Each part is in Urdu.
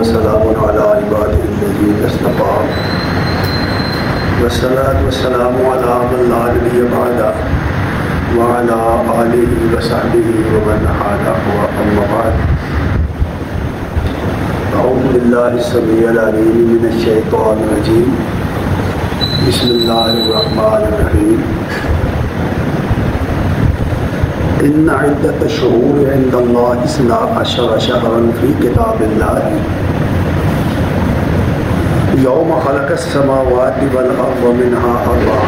وسلام على عباده الذين اصطفى والصلاة والسلام على من لا نبي بعده وعلى آله وصحبه ومن والاه أما بعد أعوذ بالله السميع العليم من الشيطان الرجيم بسم الله الرحمن الرحيم إن عدة الشهور عند الله 12 شهرا في كتاب الله يوم خلق السماوات والأرض منها أربعة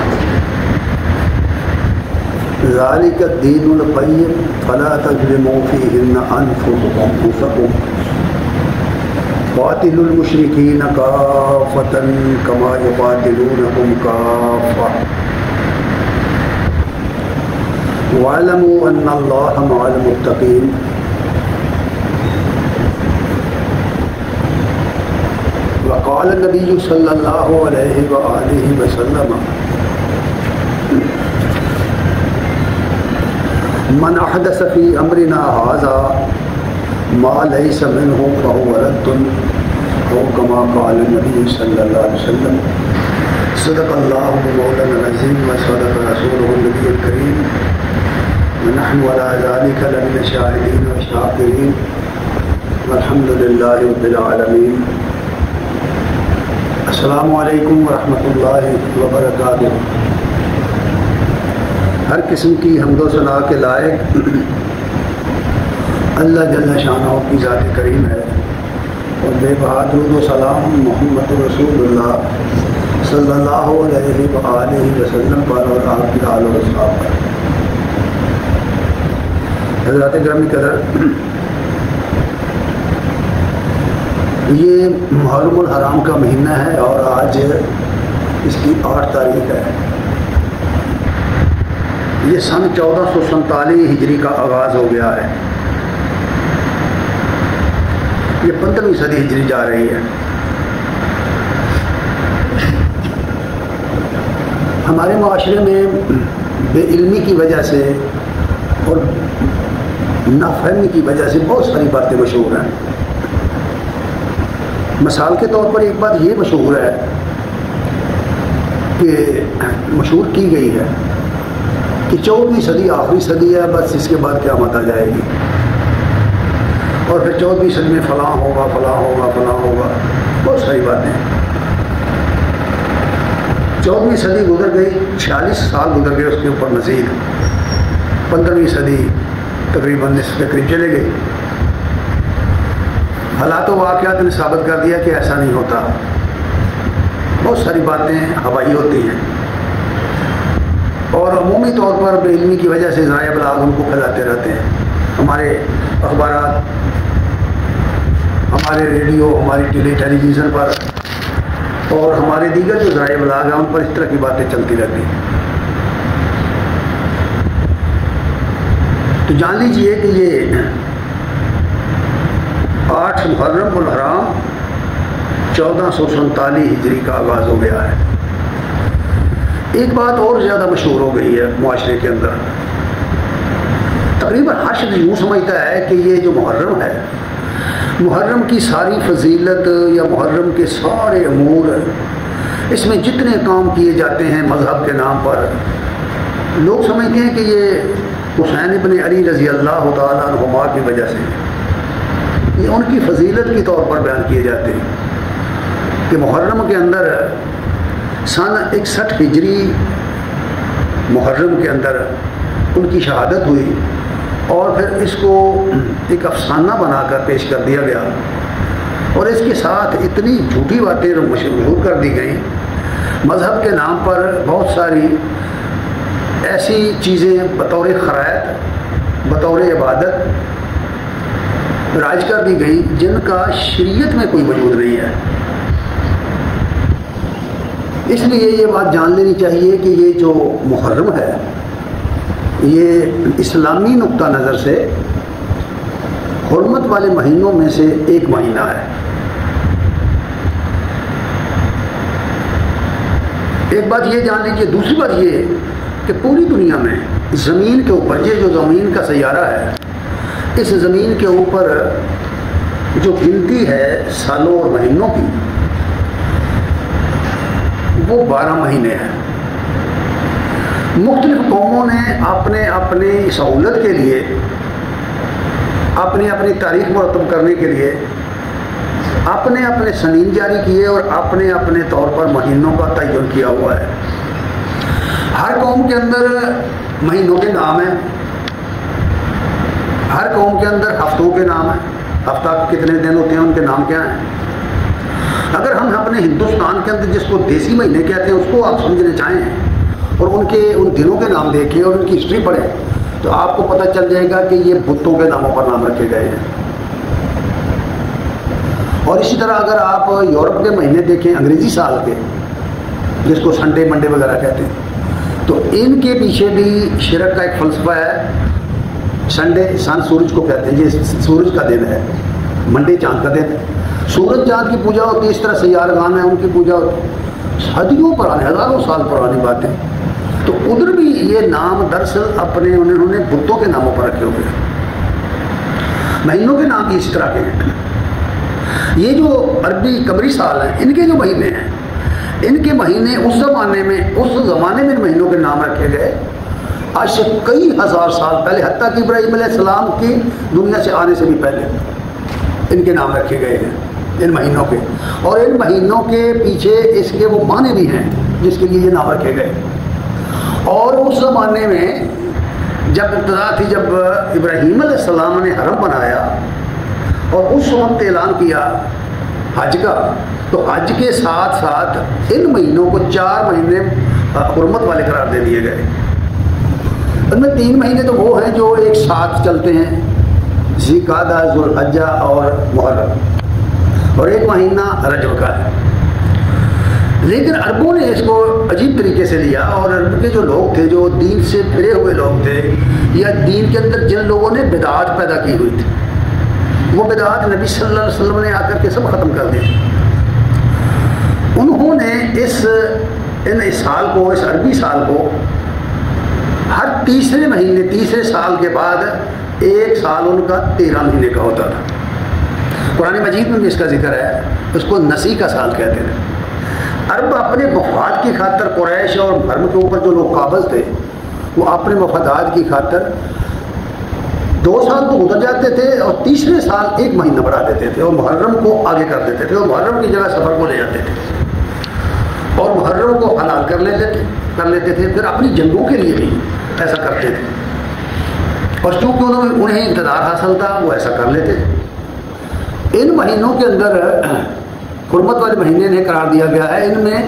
ذلك الدين القيم فلا تظلموا فيهن أنفسكم قاتلوا المشركين كافة كما يقاتلونكم كافة واعلموا أن الله مع المتقين وقال النبي صلى الله عليه وآله وسلم من أحدث في أمرنا هذا ما ليس منه فهو رد أو كما قال النبي صلى الله عليه وسلم صدق الله مولانا العظيم وصدق رسوله النبي الكريم ونحن على ذلك لمن الشاهدين والشاكرين والحمد لله رب العالمين. السلام علیکم ورحمۃ اللہ وبرکاتہ. ہر قسم کی حمد و ثنا کے لائق اللہ جل شانہ کی ذات کریم ہے اور بے بہا درود و سلام محمد رسول اللہ صلی اللہ علیہ وآلہ وسلم پر اور آپ کی آل و اصحاب پر. حضرات گرامی قدر، یہ محرم الحرام کا مہینہ ہے اور آج اس کی 8 تاریخ ہے. یہ سن 1447 ہجری کا آغاز ہو گیا ہے. یہ 15ویں صدی ہجری جا رہی ہے. ہمارے معاشرے میں بے علمی کی وجہ سے اور نافہمی کی وجہ سے بہت ساری باتیں مشہور ہیں. مثال کے طور پر ایک بات یہ مشہور ہے کہ مشہور کی گئی ہے کہ 14ویں صدی آخری صدی ہے، بس اس کے بعد قیامت آ جائے گی اور پھر 14ویں صدی میں فلاں ہوگا فلاں ہوگا فلاں ہوگا. بہت ساری باتیں. 14ویں صدی گزر گئی، 46 سال گزر گئے اس کے اوپر مزید. 15ویں صدی تقریباً نصف کے قریب چلے گئی. حالات و واقعات نے ثابت کر دیا کہ ایسا نہیں ہوتا. بہت ساری باتیں ہوائی ہوتی ہیں اور عمومی طور پر بے علمی کی وجہ سے ذرائع ابلاغ ان کو پھیلاتے رہتے ہیں. ہمارے اخبارات، ہمارے ریڈیو، ہماری ٹیلی ویژن پر اور ہمارے دیگر جو ذرائع ابلاغ ہیں ان پر اس طرح کی باتیں چلتی رہتی ہیں. تو جان لیجئے کہ یہ 8 محرم الحرام 1447 ہجری کا آغاز ہو گیا ہے. ایک بات اور زیادہ مشہور ہو گئی ہے معاشرے کے اندر. تقریباً ہر شخص یوں سمجھتا ہے کہ یہ جو محرم ہے، محرم کی ساری فضیلت یا محرم کے سارے امور، اس میں جتنے کام کیے جاتے ہیں مذہب کے نام پر، لوگ سمجھتے ہیں کہ یہ حسین ابن علی رضی اللہ تعالیٰ عنہما کی وجہ سے، یہ ان کی فضیلت کے طور پر بیان کیے جاتے ہیں کہ محرم کے اندر سن 61 ہجری محرم کے اندر ان کی شہادت ہوئی اور پھر اس کو ایک افسانہ بنا کر پیش کر دیا گیا اور اس کے ساتھ اتنی جھوٹی باتیں مشہور کر دی گئیں. مذہب کے نام پر بہت ساری ایسی چیزیں بطور خرائط، بطور عبادت رائج کر دی گئی جن کا شریعت میں کوئی وجود نہیں ہے. اس لیے یہ بات جان لینی چاہیے کہ یہ جو محرم ہے یہ اسلامی نقطہ نظر سے حرمت والے مہینوں میں سے ایک مہینہ ہے. ایک بات یہ جان لیجیے. دوسری بات یہ کہ پوری دنیا میں زمین کے اوپر یہ جو زمین کا سیارہ ہے، اس زمین کے اوپر جو گنتی ہے سالوں اور مہینوں کی وہ 12 مہینے ہیں۔ مختلف قوموں نے اپنے اپنی سہولت کے لیے اپنی اپنی تاریخ مرتب کرنے کے لیے اپنے اپنے سنین جاری کیے اور اپنے اپنے طور پر مہینوں کا تعین کیا ہوا ہے۔ ہر قوم کے اندر مہینوں کے نام ہیں، ہر قوم کے اندر ہفتوں کے نام ہیں، ہفتہ کتنے دن ہوتے ہیں ان کے نام کیا ہیں۔ اگر ہم اپنے ہندوستان کے اندر جس کو دیسی مہینے کہتے ہیں اس کو آپ سمجھنا چاہیں اور ان دنوں کے نام دیکھیں اور ان کی ہسٹری پڑھیں تو آپ کو پتہ چل جائے گا کہ یہ بتوں کے ناموں پر نام رکھے گئے ہیں۔ اور اسی طرح اگر آپ یورپ کے مہینے دیکھیں انگریزی سال کے، جس کو سنڈے منڈے وغیرہ کہتے ہیں، تو ان کے پیچھے بھی شرک کا ایک فلسفہ ہے۔ سنڈے سن سورج کو کہتے ہیں، یہ سورج کا دن ہے، منڈے چاند کا دن ہے۔ سورج چاند کی پوجا ہوتی ہے، اس طرح سیارگان ہیں ان کی پوجا ہوتی ہے، صدیوں پرانے، ہزاروں سال پرانی باتیں۔ تو ادھر بھی یہ نام دراصل اپنے انہوں نے بتوں کے ناموں پر رکھے ہوئے ہیں۔ مہینوں کے نام بھی اس طرح کے ہیں۔ یہ جو عربی قمری سال ہیں ان کے جو مہینے ہیں، ان کے مہینے اس زمانے میں ان مہینوں کے نام رکھے گئے آج سے کئی ہزار سال پہلے، حتیٰ کہ ابراہیم علیہ السلام کی دنیا سے آنے سے بھی پہلے ان کے نام رکھے گئے ہیں ان مہینوں کے۔ اور ان مہینوں کے پیچھے اس کے وہ معنی بھی ہیں جس کے لیے یہ نام رکھے گئے۔ اور اس زمانے میں جب ابتدا تھی، جب ابراہیم علیہ السلام نے حرم بنایا اور اس وقت اعلان کیا حج کا، تو حج کے ساتھ ساتھ ان مہینوں کو 4 مہینے حرمت والے قرار دے دیے گئے۔ ان میں 3 مہینے تو وہ ہیں جو ایک ساتھ چلتے ہیں، ذی القعدہ، ذوالحجہ اور محرم، اور ایک مہینہ رجب کا ہے۔ لیکن عربوں نے اس کو عجیب طریقے سے لیا، اور عرب کے جو لوگ تھے، جو دین سے پھرے ہوئے لوگ تھے، یا دین کے اندر جن لوگوں نے بدعات پیدا کی ہوئی تھی، وہ بدعات نبی صلی اللہ علیہ وسلم نے آ کر کے سب ختم کر دی۔ انہوں نے اس سال کو، اس عربی سال کو، ہر تیسرے مہینے، تیسرے سال کے بعد ایک سال ان کا 13 مہینے کا ہوتا تھا۔ قرآن مجید میں بھی اس کا ذکر ہے، اس کو نسی کا سال کہتے تھے۔ عرب اپنے مفاد کی خاطر، قریش اور محرم کے اوپر جو لوگ قابض تھے، وہ اپنے مفادات کی خاطر 2 سال تو گزر جاتے تھے اور تیسرے سال 1 مہینہ بڑھا دیتے تھے اور محرم کو آگے کر دیتے تھے، اور محرم کی جگہ سفر کو لے جاتے تھے اور محرم کو حلال کر لیتے تھے۔ پھر اپنی جنگوں کے لیے بھی ایسا کرتے تھے، اور چونکہ انہیں اقتدار حاصل تھا وہ ایسا کر لیتے تھے۔ ان مہینوں کے اندر حرمت والے مہینے انہیں قرار دیا گیا ہے۔ ان میں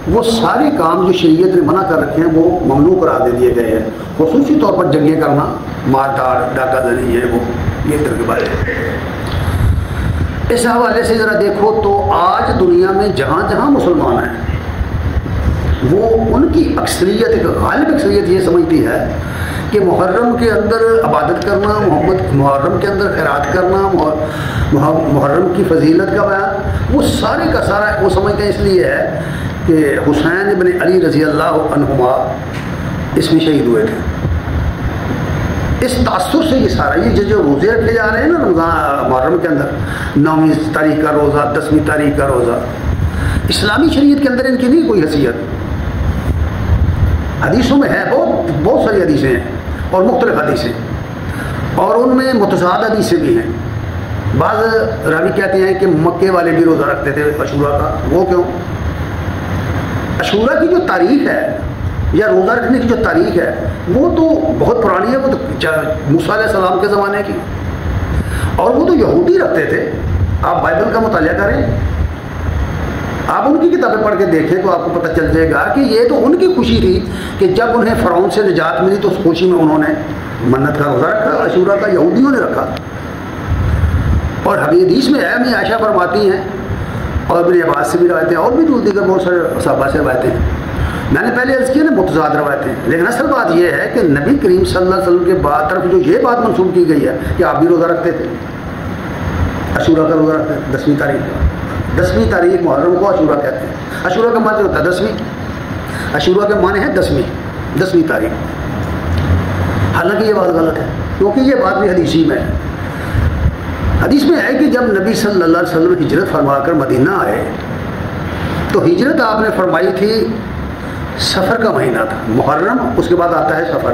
وہ سارے کام جو شریعت نے منع کر رکھے ہیں وہ ممنوع قرار دے دیے گئے ہیں، خصوصی طور پر جنگیں کرنا، مار داڑ، ڈاکہ زنی، یہ طرح کے بارے میں۔ اس حوالے سے ذرا دیکھو تو آج دنیا میں جہاں جہاں مسلمان ہیں، وہ ان کی اکثریت، ایک غالب اکثریت یہ سمجھتی ہے کہ محرم کے اندر عبادت کرنا، محرم کے اندر خیرات کرنا، محرم کی فضیلت کا بیان، وہ سارے کا سارا وہ سمجھتے ہیں اس لیے ہے کہ حسین ابن علی رضی اللہ عنہما اس میں شہید ہوئے تھے۔ اس تاثر سے یہ سارا، یہ جو روزے رکھے جا رہے ہیں نا رمضان محرم کے اندر، 9ویں تاریخ کا روزہ، 10ویں تاریخ کا روزہ، اسلامی شریعت کے اندر ان کی نہیں کوئی حیثیت۔ حدیثوں میں ہے، بہت ساری حدیثیں ہیں اور مختلف حدیثیں، اور ان میں متضاد حدیثیں بھی ہیں۔ بعض راوی کہتے ہیں کہ مکے والے بھی روزہ رکھتے تھے عاشورہ کا۔ وہ کیوں؟ عاشورہ کی جو تاریخ ہے یا روزہ رکھنے کی جو تاریخ ہے وہ تو بہت پرانی ہے، وہ تو موسیٰ علیہ السلام کے زمانے کی، اور وہ تو یہودی رکھتے تھے۔ آپ بائبل کا مطالعہ کریں، آپ ان کی کتابیں پڑھ کے دیکھیں تو آپ کو پتہ چل جائے گا کہ یہ تو ان کی خوشی تھی کہ جب انہیں فرعون سے نجات ملی تو اس خوشی میں انہوں نے منت کا روزہ رکھا، عاشورہ کا یہودیوں نے رکھا۔ اور حدیث میں ہے، امی عائشہ فرماتی ہیں، اور ابن عباس سے بھی روایتیں، اور بھی جو دیگر بہت سارے صحابہ سے روایتیں ہیں۔ میں نے پہلے عرض کیا نا متضاد روایتیں، لیکن اصل بات یہ ہے کہ نبی کریم صلی اللہ علیہ وسلم کے بعد طرف جو یہ بات منسوب کی گئی ہے کہ آپ بھی روزہ رکھتے تھے، عاشورہ کا روزہ رکھتے تھے 10ویں تاریخ، 10ویں تاریخ محرم کو عاشورہ کہتے ہیں۔ عاشورہ کا معنی ہوتا ہے 10ویں، عاشورہ کے معنی ہے 10ویں تاریخ۔ حالانکہ یہ بات غلط ہے، کیونکہ یہ بات بھی حدیثی میں ہے۔ حدیث میں ہے کہ جب نبی صلی اللہ علیہ وسلم ہجرت فرما کر مدینہ آئے تو ہجرت آپ نے فرمائی تھی سفر کا مہینہ تھا، محرم، اس کے بعد آتا ہے سفر،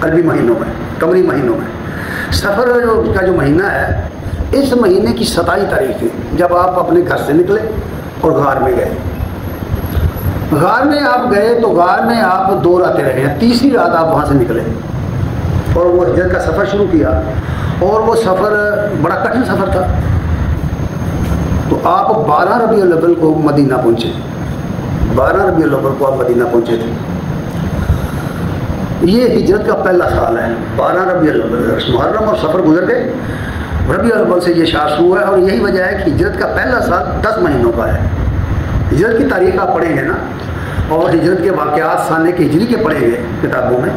عربی مہینوں میں، قمری مہینوں میں۔ سفر کا جو مہینہ ہے، اس مہینے کی 27 تاریخ تھی جب آپ اپنے گھر سے نکلے اور غار میں گئے۔ غار میں آپ گئے تو غار میں آپ 2 راتیں رہے ہیں، تیسری رات آپ وہاں سے نکلے اور وہ ہجرت کا سفر شروع کیا، اور وہ سفر بڑا کٹھن سفر تھا۔ تو آپ 12 ربیع الاول کو مدینہ پہنچے، 12 ربیع الاول کو آپ مدینہ پہنچے تھے۔ یہ ہجرت کا پہلا سال ہے، 12 ربیع الاول، محرم اور سفر گزر گئے، ربیع الاول سے یہ شاہ شروع ہے، اور یہی وجہ ہے کہ ہجرت کا پہلا سال 10 مہینوں کا ہے۔ ہجرت کی تاریخ آپ پڑھیں گے نا، اور ہجرت کے واقعات سانے کے ہجری کے پڑھیں گے کتابوں میں،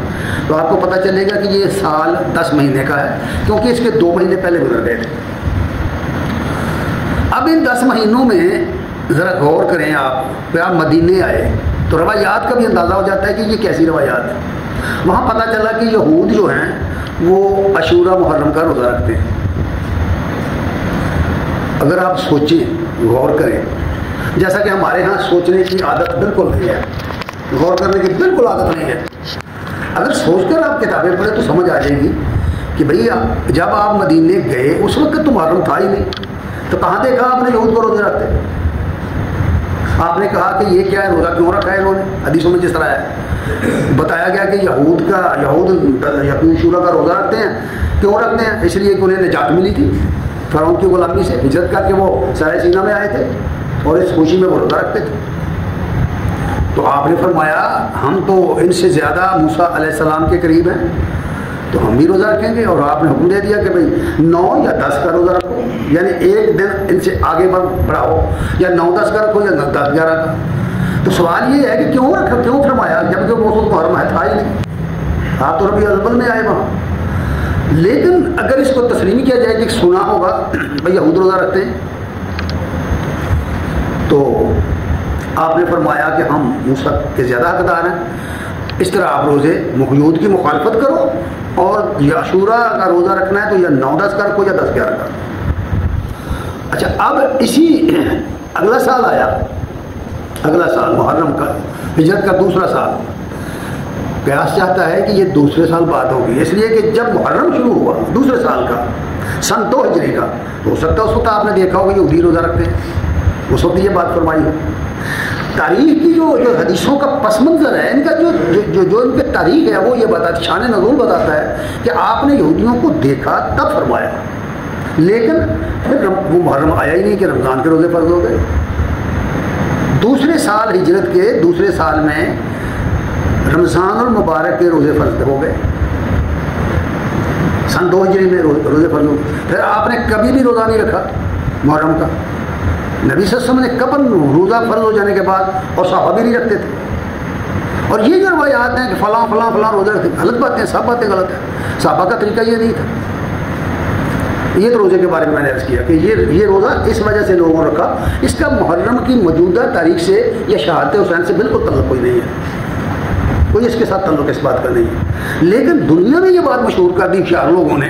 تو آپ کو پتہ چلے گا کہ یہ سال 10 مہینے کا ہے، کیونکہ اس کے 2 مہینے پہلے گزر گئے تھے۔ اب ان 10 مہینوں میں ذرا غور کریں آپ کہ آپ مدینے آئے تو روایات کا بھی اندازہ ہو جاتا ہے کہ یہ کیسی روایات ہیں۔ وہاں پتہ چلا کہ یہود جو ہیں وہ عاشورہ محرم کا روزہ رکھتے ہیں۔ اگر آپ سوچیں، غور کریں، جیسا کہ ہمارے ہاں سوچنے کی عادت بالکل نہیں ہے، غور کرنے کی بالکل عادت نہیں ہے، اگر سوچ کر آپ کتابیں پڑھیں تو سمجھ آ جائے گی کہ بھئی جب آپ مدینے گئے اس وقت تو محرم تھا ہی نہیں، تو کہاں دیکھا آپ نے یہود کو روزے رکھتے؟ آپ نے کہا کہ یہ کیا ہے، روزہ کیوں رکھا ہے انہوں نے؟ حدیثوں میں جس طرح ہے بتایا گیا کہ یہود عاشورہ کا روزہ رکھتے ہیں، کیوں رکھتے ہیں؟ اس لیے کہ انہیں نجات ملی تھی فرعون کی غلامی سے، ہجرت کر کے وہ سرائے سینہ میں آئے تھے اور اس خوشی میں وہ روزہ رکھتے تھے۔ تو آپ نے فرمایا ہم تو ان سے زیادہ موسیٰ علیہ السلام کے قریب ہیں، تو ہم بھی روزہ رکھیں گے، اور آپ نے حکم دے دیا کہ بھئی 9 یا 10 کا روزہ رکھو، یعنی ایک دن ان سے آگے بڑھاؤ، یا 9-10 کا رکھو یا 10-11 کا۔ تو سوال یہ ہے کہ کیوں رکھا، کیوں فرمایا جبکہ وہ خود محرم ہے تھا ہی نہیں، آپ تو ربیع الاول میں آئے وہاں۔ لیکن اگر اس کو تسلیم کیا جائے کہ سنا ہوگا بھئی یہود روزہ رکھتے ہیں، تو آپ نے فرمایا کہ ہم موسیٰ کے زیادہ حقدار ہیں، اس طرح آپ روزے یہود کی مخالفت کرو، اور یا عاشورہ کا روزہ رکھنا ہے تو یا 9-10 کا رکھو یا 10-11 کا۔ اچھا، اب اسی اگلا سال آیا، اگلا سال محرم کا، ہجرت کا دوسرا سال۔ قیاس چاہتا ہے کہ یہ دوسرے سال بات ہوگی، اس لیے کہ جب محرم شروع ہوا دوسرے سال کا، سن 2 ہجری کا، ہو سکتا ہے اس وقت آپ نے دیکھا ہوگا یہودی روزہ رکھتے ہیں، اس وقت یہ بات فرمائی ہو۔ تاریخ کی جو حدیثوں کا پس منظر ہے، ان کا جو ان کی تاریخ ہے وہ یہ بتاتا، شان نزول بتاتا ہے کہ آپ نے یہودیوں کو دیکھا تب فرمایا، لیکن پھر وہ محرم آیا ہی نہیں کہ رمضان کے روزے فرض ہو گئے۔ دوسرے سال ہجرت کے دوسرے سال میں رمضان المبارک کے روزے فرض ہو گئے، سن 2 ہجری میں روزے فرض ہو گئے۔ پھر آپ نے کبھی بھی روزہ نہیں رکھا محرم کا، نبی صلی اللہ علیہ وسلم نے کبن روزہ فرض ہو جانے کے بعد، اور صحابہ بھی نہیں رکھتے تھے۔ اور یہ جو روایات ہیں کہ فلاں فلاں فلاں روزہ رکھتے، غلط باتیں ہیں، سب باتیں غلط ہیں، صحابہ کا طریقہ یہ نہیں تھا۔ یہ تو روزے کے بارے میں نے عرض کیا کہ یہ روزہ اس وجہ سے لوگوں نے رکھا، اس کا محرم کی موجودہ تاریخ سے یا شہادت حسین سے بالکل تعلق کوئی نہیں ہے، کوئی اس کے ساتھ تعلق اس بات کا نہیں ہے۔ لیکن دنیا میں یہ بات مشہور کر دی شاہ لوگوں نے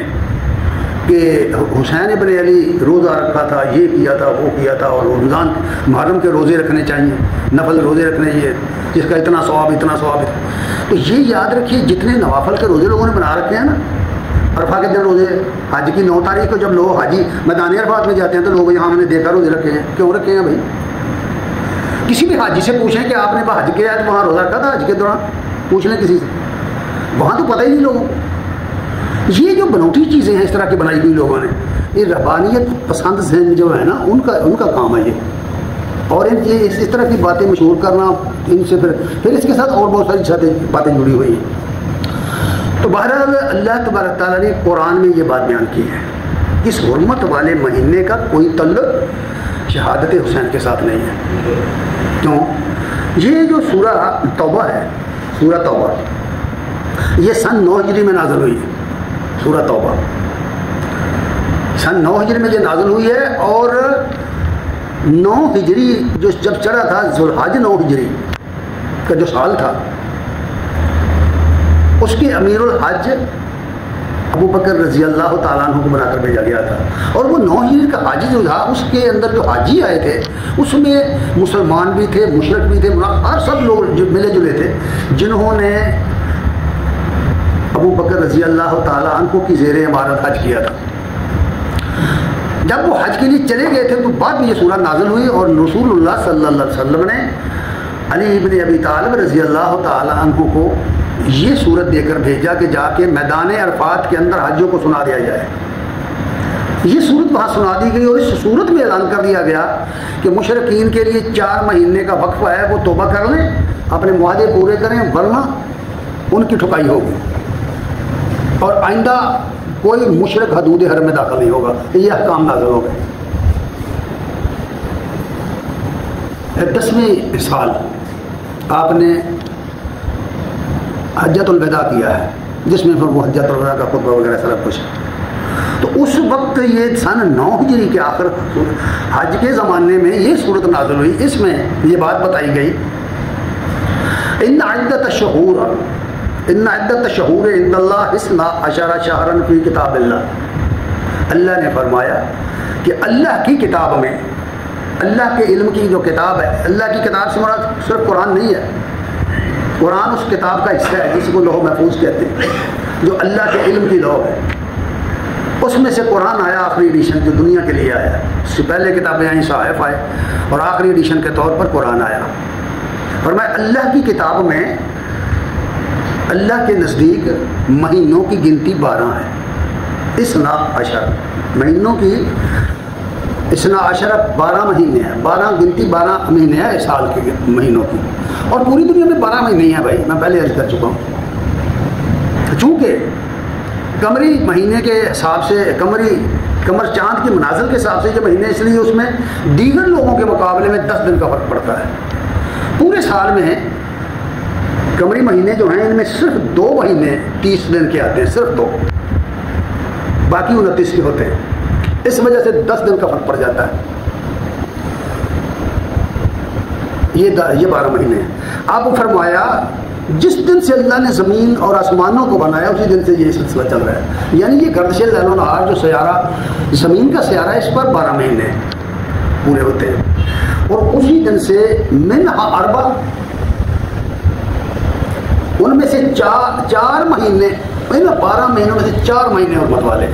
کہ حسین ابن علی روزہ رکھا تھا، یہ کیا تھا، وہ کیا تھا، اور رمضان محرم کے روزے رکھنے چاہیے، نفل روزے رکھنے چاہیے، جس کا اتنا ثواب اتنا ثواب ہے۔ تو یہ یاد رکھیے جتنے نوافل کے روزے لوگوں نے بنا رکھے ہیں نا، عرفہ کے دن روزے، حج کی 9 تاریخ کو جب لوگ حاجی میدان عرفات میں جاتے ہیں تو لوگ یہاں ہم نے دیکھا روزے رکھے ہیں، کیوں رکھے ہیں بھائی؟ کسی بھی حاجی سے پوچھیں کہ آپ نے حج کیا ہے تو وہاں روزہ رکھا تھا حج کے دوران، پوچھ لیں کسی سے، وہاں تو پتہ ہی نہیں لوگوں۔ یہ جو بنوٹی چیزیں ہیں اس طرح کی بنائی ہوئی لوگوں نے، یہ ربانیت پسند ذہن جو ہے نا ان کا کام ہے یہ، اور اس طرح کی باتیں مشہور کرنا، ان سے پھر اس کے ساتھ اور بہت ساری باتیں جڑی ہوئی ہیں۔ تو بہرحال اللہ تبارک تعالیٰ نے قرآن میں یہ بات بیان کی ہے، اس حرمت والے مہینے کا کوئی تعلق شہادت حسین کے ساتھ نہیں ہے۔ کیوں؟ یہ جو سورہ توبہ ہے، سورہ توبہ یہ سن 9 ہجری میں نازل ہوئی ہے، سورہ توبہ سن 9 ہجری میں یہ نازل ہوئی ہے، اور 9 ہجری جو جب چڑھا تھا ذوالحج 9 ہجری کا جو سال تھا، اس کے امیر الحج ابو بکر رضی اللہ تعالیٰ عنہ کو بنا کر بھیجا گیا تھا، اور وہ 9 ہجری کا حاجی جو تھا اس کے اندر جو حاجی آئے تھے اس میں مسلمان بھی تھے، مشرک بھی تھے، ہر سب لوگ جو ملے جلے تھے جنہوں نے ابو بکر رضی اللہ تعالیٰ عنہ کی زیر امارت حج کیا تھا۔ جب وہ حج کے لیے چلے گئے تھے تو بعد میں یہ سورہ نازل ہوئی، اور رسول اللہ صلی اللہ علیہ وسلم نے علی ابن ابی طالب رضی اللہ تعالیٰ عنہ کو یہ صورت دے کر بھیجا کہ جا کے میدان عرفات کے اندر حجوں کو سنا دیا جائے۔ یہ صورت وہاں سنا دی گئی، اور اس صورت میں اعلان کر دیا گیا کہ مشرکین کے لیے 4 مہینے کا وقفہ ہے، وہ توبہ کر لیں، اپنے معاہدے پورے کریں، ورنہ ان کی ٹھکائی ہوگی، اور آئندہ کوئی مشرک حدود حرم میں داخل نہیں ہوگا۔ یہ احکام نازل ہو گئے۔ 10ویں سال آپ نے حجۃ الوداع کیا ہے، جس میں پھر وہ حجۃ الوداع کا خطبہ وغیرہ سارا کچھ۔ تو اس وقت یہ سن 9 ہجری کے آخر حج کے زمانے میں یہ صورت نازل ہوئی۔ اس میں یہ بات بتائی گئی ان عدت الشہور عند اللہ 12 شہرا فی کتاب اللہ۔ اللہ نے فرمایا کہ اللہ کی کتاب میں، اللہ کے علم کی جو کتاب ہے، اللہ کی کتاب سے مراد صرف قرآن نہیں ہے، قرآن اس کتاب کا حصہ ہے جس کو لوح محفوظ کہتے ہیں، جو اللہ کے علم کی لوح ہے۔ اس میں سے قرآن آیا آخری ایڈیشن جو دنیا کے لیے آیا، اس سے پہلے کتابیں آئیں، صحائف آئے، اور آخری ایڈیشن کے طور پر قرآن آیا۔ فرمایا اللہ کی کتاب میں اللہ کے نزدیک مہینوں کی گنتی 12 ہے، 12 مہینوں کی 12 مہینے ہیں، 12 گنتی 12 مہینے ہیں سال کے مہینوں کی، اور پوری دنیا میں 12 مہینے ہیں بھائی، میں پہلے عرض کر چکا ہوں۔ چونکہ قمری مہینے کے حساب سے قمر چاند کی منازل کے حساب سے یہ مہینے، اس لیے اس میں دیگر لوگوں کے مقابلے میں 10 دن کا فرق پڑتا ہے۔ پورے سال میں قمری مہینے جو ہیں ان میں صرف 2 مہینے 30 دن کے آتے ہیں، صرف 2، باقی 29 کے ہوتے ہیں، اس وجہ سے 10 دن کا فرق پڑ جاتا ہے۔ یہ 12 مہینے ہیں۔ آپ فرمایا جس دن سے اللہ نے زمین اور آسمانوں کو بنایا اسی دن سے یہ سلسلہ چل رہا ہے، یعنی یہ گردش لیل و نہار جو سیارہ زمین کا سیارہ ہے، اس پر 12 مہینے پورے ہوتے ہیں، اور اسی دن سے منہا اربع، ان میں سے 4 مہینے، 12 مہینوں میں سے 4 مہینے حرمت والے ہیں۔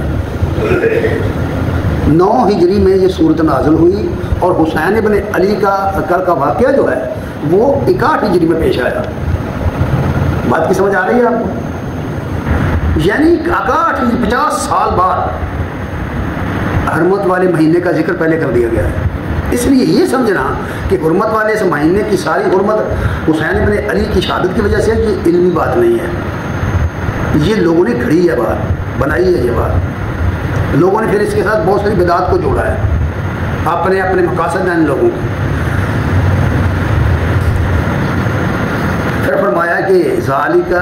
9 ہجری میں یہ صورت نازل ہوئی، اور حسین ابن علی کا واقعہ جو ہے وہ 61 ہجری میں پیش آیا۔ بات کی سمجھ آ رہی ہے آپ کو؟ یعنی 50 سال بعد حرمت والے مہینے کا ذکر پہلے کر دیا گیا ہے۔ اس لیے یہ سمجھنا کہ حرمت والے اس مہینے کی ساری حرمت حسین ابن علی کی شہادت کی وجہ سے، یہ علمی بات نہیں ہے، یہ لوگوں نے گھڑی ہے بات، بنائی ہے یہ بات، لوگوں نے پھر اس کے ساتھ بہت ساری بدعات کو جوڑا ہے، اپنے مقاصد ہیں ان لوگوں کو۔ پھر فرمایا کہ ذالک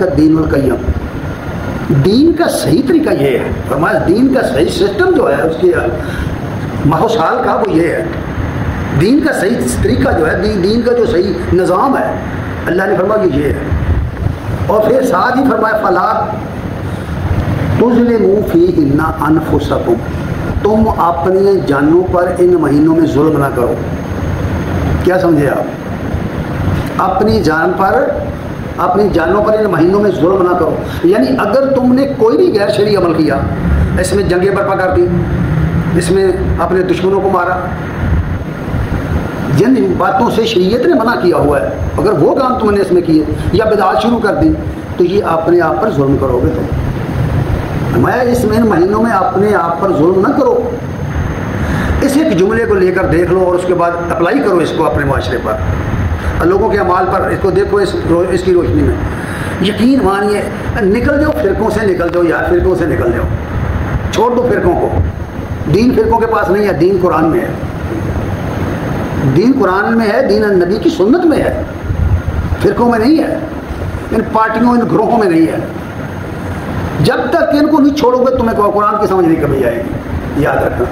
الدین القیم، دین کا صحیح طریقہ یہ ہے، فرمایا دین کا صحیح سسٹم جو ہے اس کے ماحول کا وہ یہ ہے، دین کا صحیح طریقہ جو ہے، دین کا جو صحیح نظام ہے، اللہ نے فرمایا یہ ہے۔ اور پھر ساتھ ہی فرمایا فلا تظلموا فیہن انفسکم، تم اپنی جانوں پر ان مہینوں میں ظلم نہ کرو۔ کیا سمجھے آپ؟ اپنی جانوں پر ان مہینوں میں ظلم نہ کرو، یعنی اگر تم نے کوئی بھی غیر شرعی عمل کیا، اس میں جنگیں برپا کر دی، اس میں اپنے دشمنوں کو مارا، جن باتوں سے شریعت نے منع کیا ہوا ہے، اگر وہ کام تم نے اس میں کیے یا بدعات شروع کر دی تو یہ اپنے آپ پر ظلم کرو گے تم۔ میں اس میں ان مہینوں میں اپنے آپ پر ظلم نہ کرو۔ اس ایک جملے کو لے کر دیکھ لو اور اس کے بعد اپلائی کرو اس کو اپنے معاشرے پر، لوگوں کے اعمال پر، اس کو دیکھو اس کی روشنی میں۔ یقین مانیے نکل جاؤ فرقوں سے، نکل جاؤ یار، فرقوں سے نکل جاؤ، چھوڑ دو فرقوں کو۔ دین فرقوں کے پاس نہیں ہے، دین قرآن میں ہے، دین قرآن میں ہے، دین نبی کی سنت میں ہے، فرقوں میں نہیں ہے، ان پارٹیوں ان گروہوں میں نہیں ہے۔ جب تک ان کو نہیں چھوڑو گے تمہیں قرآن کی سمجھ نہیں کبھی آئے گی، یاد رکھنا۔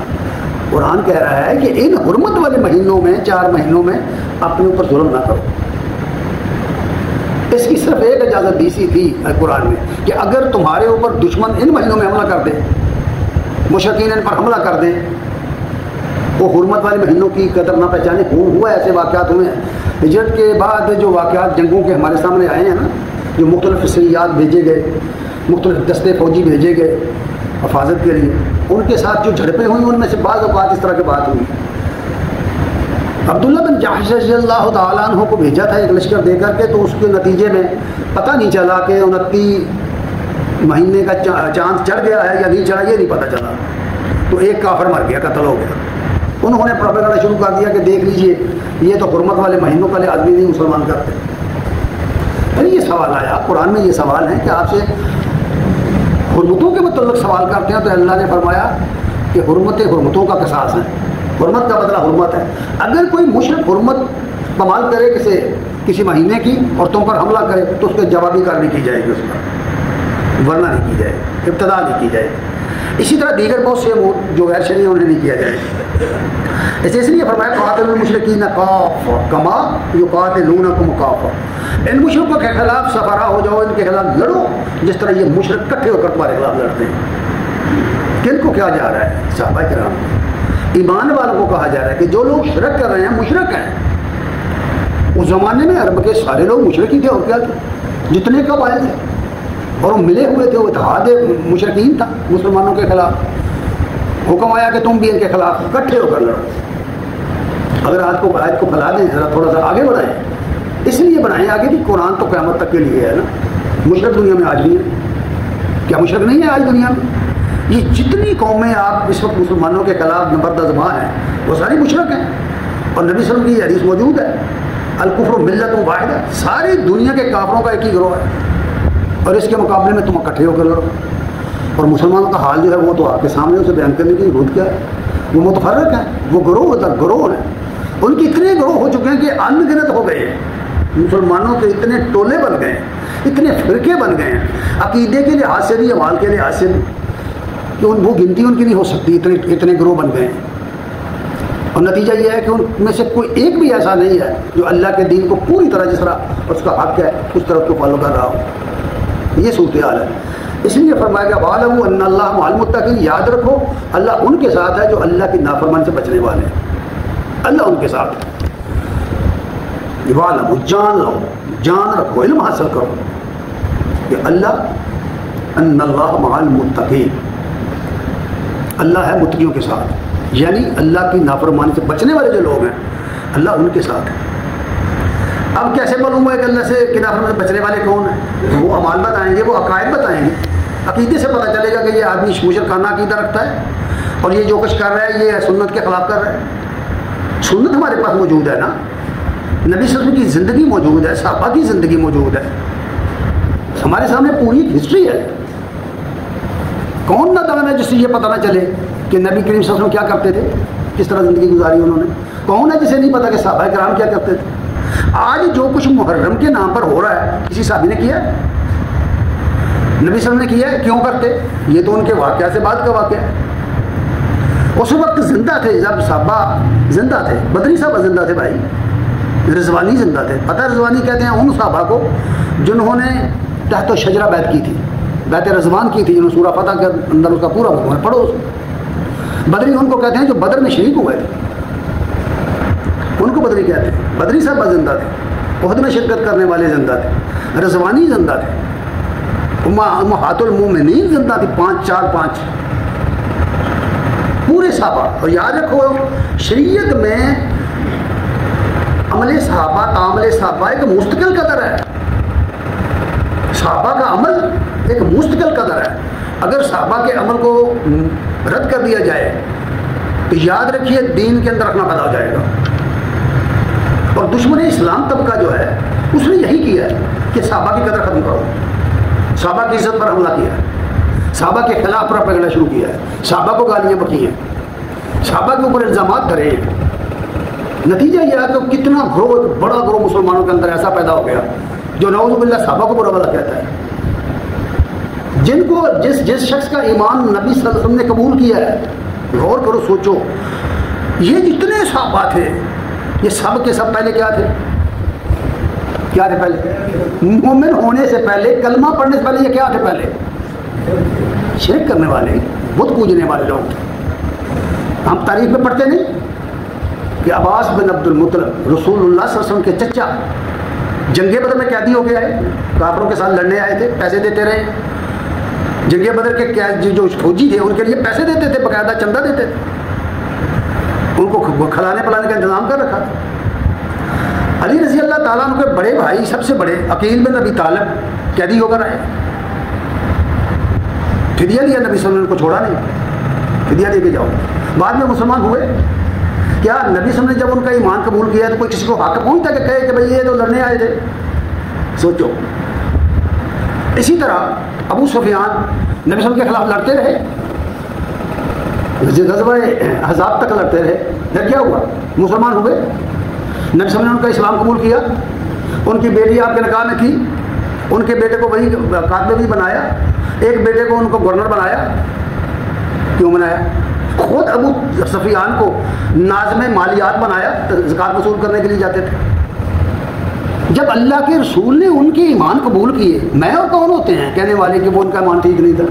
قرآن کہہ رہا ہے کہ ان حرمت والے مہینوں میں، 4 مہینوں میں اپنے اوپر ظلم نہ کرو۔ اس کی صرف ایک اجازت دی سی تھی قرآن میں کہ اگر تمہارے اوپر دشمن ان مہینوں میں حملہ کر دے، مشرکین ان پر حملہ کر دیں، وہ حرمت والے مہینوں کی قدر نہ پہچانے، ہوا ایسے واقعات ہوئے ہیں۔ ہجرت کے بعد جو واقعات جنگوں کے ہمارے سامنے آئے ہیں نا، جو مختلف سیاحت بھیجے گئے، مختلف دستے فوجی بھیجے گئے حفاظت کے لیے، ان کے ساتھ جو جھڑپیں ہوئی ان میں سے بعض اوقات اس طرح کی بات ہوئی۔ عبداللہ بن جاحش رضی اللہ تعالیٰ عنہ کو بھیجا تھا ایک لشکر دے کر کے، تو اس کے نتیجے میں پتہ نہیں چلا کہ 29 مہینے کا چاند چڑھ گیا ہے یا نہیں چڑھا، یہ نہیں پتہ چلا، تو ایک کافر مر گیا، قتل ہو گیا۔ انہوں نے پروپیگنڈا شروع کر دیا کہ دیکھ لیجئے یہ تو حرمت والے مہینوں کا لحاظ بھی نہیں مسلمان کرتے۔ پھر یہ سوال آیا قرآن میں، یہ سوال ہے کہ آپ سے حرمتوں کے متعلق سوال کرتے ہیں، تو اللہ نے فرمایا کہ حرمتوں کا قصاص ہے، حرمت کا بدلہ حرمت ہے۔ اگر کوئی مشرک حرمت پامال کرے کسی مہینے کی اور تم پر حملہ کرے تو اس کے جوابی کارروائی کی جائے گی، اس پر ورنہ نہیں کی جائے، ابتدا نہیں کی جائے۔ اسی طرح دیگر بہت سے امور جو غیر شرعی انہیں نہیں کیا جائے۔ اس لیے فرمایا قاتلوا المشرکین کافہ کما یقاتلونکم کافہ، ان مشرکوں کے خلاف سفارا ہو جاؤ، ان کے خلاف لڑو جس طرح یہ مشرک اکٹھے ہو کر تمہارے خلاف لڑتے ہیں۔ کن کو کیا جا رہا ہے؟ صحابہ کرام، ایمان والوں کو کہا جا رہا ہے کہ جو لوگ شرک کر رہے ہیں مشرک ہیں۔ اس زمانے میں عرب کے سارے لوگ مشرک ہی تھے، اور کیا تھے، جتنے قبائل تھے، اور وہ ملے ہوئے تھے، وہ اتحاد مشرکین تھا مسلمانوں کے خلاف۔ حکم آیا کہ تم بھی ان کے خلاف اکٹھے ہو کر لڑو۔ اگر آج کو پھیلا دیں، ذرا تھوڑا سا آگے بڑھائیں، اس لیے بڑھائیں آگے بھی، قرآن تو قیامت تک کے لیے ہے نا۔ مشرک دنیا میں آج بھی ہے، کیا مشرک نہیں ہے آج دنیا میں؟ یہ جتنی قومیں آپ اس وقت مسلمانوں کے خلاف نبرد زباں ہیں وہ ساری مشرک ہیں، اور نبی صلی اللہ علیہ وسلم کی یہ حدیث موجود ہے، الکفر ملت واحدہ، ساری دنیا کے کافروں کا ایک ہی گروہ ہے، اور اس کے مقابلے میں تم اکٹھے ہو کر لڑو۔ اور مسلمانوں کا حال جو ہے وہ تو آپ کے سامنے اسے بیان کرنے کی ضرورت کیا ہے؟ وہ متفرق ہیں، وہ گروہ ہیں، ان کے اتنے گروہ ہو چکے ہیں کہ ان گنت ہو گئے ہیں۔ مسلمانوں کے اتنے ٹولے بن گئے ہیں، اتنے فرقے بن گئے ہیں، عقیدے کے لحاظ سے بھی، اعمال کے لحاظ سے بھی، کہ وہ گنتی ان کی نہیں ہو سکتی، اتنے گروہ بن گئے ہیں۔ اور نتیجہ یہ ہے کہ ان میں سے کوئی ایک بھی ایسا نہیں ہے جو اللہ کے دین کو پوری طرح جس طرح اس کا حق ہے اس طرح کو فالو کر رہا ہو۔ یہ صورتحال ہے۔ اس لیے فرمایا گیا وَاعْلَمُوا أَنَّ اللَّهَ مَعَ الْمُتَّقِينَ، یاد رکھو اللہ ان کے ساتھ ہے جو اللہ کی نافرمانی سے بچنے والے ہیں، اللہ ان کے ساتھ ہے۔ وَاعْلَمُوا، جان رکھو، علم حاصل کرو کہ اللہ ان اللہ مع المتقین، اللہ ہے متقیوں کے ساتھ، یعنی اللہ کی نافرمانی سے بچنے والے جو لوگ ہیں اللہ ان کے ساتھ ہے۔ اب کیسے معلوم ہے کہ اللہ سے کی نافرمانی سے بچنے والے کون ہیں؟ وہ اعمال بتائیں گے، وہ عقائد بتائیں گے، عقیدے سے پتہ چلے گا کہ یہ آدمی مشرکانہ عقیدہ رکھتا ہے اور یہ جو کچھ کر رہا ہے یہ سنت کے خلاف کر رہا ہے۔ سنت ہمارے پاس موجود ہے نا، نبی صلی اللہ علیہ وسلم کی زندگی موجود ہے، صحابہ کی زندگی موجود ہے، ہمارے سامنے پوری ہسٹری ہے۔ کون نادان ہے جس سے یہ پتہ نہ چلے کہ نبی کریم صلی اللہ علیہ وسلم کیا کرتے تھے، کس طرح زندگی گزاری انہوں نے؟ کون ہے جسے نہیں پتا کہ صحابہ کرام کیا کرتے تھے؟ آج جو کچھ محرم کے نام پر ہو رہا ہے کسی صحابی نے کیا ہے؟ نبی صلی اللہ علیہ وسلم نے کیا ہے؟ کیوں کرتے؟ یہ تو ان کے واقعہ سے بعد کا واقعہ ہے۔ اس وقت زندہ تھے جب صحابہ زندہ تھے، بدری صحابہ زندہ تھے بھائی، رضوانی زندہ تھے۔ پتہ رضوانی کہتے ہیں ان صحابہ کو جنہوں نے تحت الشجرہ بیعت کی تھی، بیعت رضوان کی تھی، جنہوں نے سورہ فتح کے اندر اس کا پورا مضمون ہے، پڑھو۔ بدری ان کو کہتے ہیں جو بدر میں شریک ہوئے تھے، ان کو بدری کہتے ہیں۔ بدری صاحب زندہ تھے، عہد میں شرکت کرنے والے زندہ تھے، رضوانی زندہ تھے، امہات المومنین زندہ تھی، 5 پورے صحابہ۔ اور یاد رکھو شریعت میں عمل صحابہ، تعامل صحابہ ایک مستقل قدر ہے، صحابہ کا عمل ایک مستقل قدر ہے۔ اگر صحابہ کے عمل کو رد کر دیا جائے تو یاد رکھیے دین کے اندر رکھنا پیدا ہو جائے گا۔ اور دشمن اسلام طبقہ جو ہے اس نے یہی کیا ہے کہ صحابہ کی قدر ختم کرو، صحابہ کی عزت پر حملہ کیا ہے، صحابہ کے خلاف پروپیگنڈا شروع کیا ہے، صحابہ کو گالیاں بکی ہیں، صحابہ کے اوپر الزامات دھرے ہیں۔ نتیجہ یہ ہے کہ کتنا گروہ، بڑا گروہ مسلمانوں کے اندر ایسا پیدا ہو گیا جو نعوذ باللہ صحابہ کو برا بھلا کہتا ہے، جن کو جس شخص کا ایمان نبی صلی اللہ علیہ وسلم نے قبول کیا ہے۔ غور کرو، سوچو، یہ جتنے صحابہ تھے یہ سب کے سب پہلے کیا تھے؟ کیا تھے پہلے؟ مومن ہونے سے پہلے، کلمہ پڑھنے سے پہلے یہ کیا تھے؟ پہلے شرک کرنے والے، بت پوجنے والے لوگ تھے۔ ہم تاریخ میں پڑھتے نہیں کہ عباس بن عبد المطلب رسول اللہ صلی اللہ علیہ وسلم کے چچا جنگ بدر میں قیدی ہو کے آئے، کافروں کے ساتھ لڑنے آئے تھے، پیسے دیتے رہے۔ جنگ بدر کے جو فوجی تھے ان کے لیے پیسے دیتے تھے، باقاعدہ چندہ دیتے تھے، ان کو کھلانے پلانے کا انتظام کر رکھا تھا۔ علی رضی اللہ تعالیٰ عنہ کے بڑے بھائی سب سے بڑے عقیل بن ابی طالب قیدی ہو کر آئے، فدیہ دیا، نبی صلی اللہ علیہ وسلم کو چھوڑا نہیں، فدیہ دے کے جاؤ۔ بعد میں مسلمان ہوئے۔ کیا نبی صلی اللہ علیہ وسلم نے جب ان کا ایمان قبول کیا تو کوئی کسی کو حق پہنچتا کہ کہے کہ بھئی یہ تو لڑنے آئے تھے؟ سوچو۔ اسی طرح ابو سفیان نبی صلی اللہ علیہ وسلم کے خلاف لڑتے رہے، غزوہ احزاب تک لڑتے رہے، پھر کیا ہوا؟ مسلمان ہوئے۔ نبی صلی اللہ علیہ وسلم نے ان کا اسلام قبول کیا، ان کی بیٹی آپ کے نکاح میں تھی، ان کے بیٹے کو وہی کاتب بھی بنایا، ایک بیٹے کو ان کو گورنر بنایا۔ کیوں بنایا؟ خود ابو سفیان کو ناظم مالیات بنایا، زکوٰۃ وصول کرنے کے لیے جاتے تھے۔ جب اللہ کے رسول نے ان کے ایمان قبول کیے، میں اور کون ہوتے ہیں کہنے والے کہ وہ ان کا ایمان ٹھیک نہیں تھا؟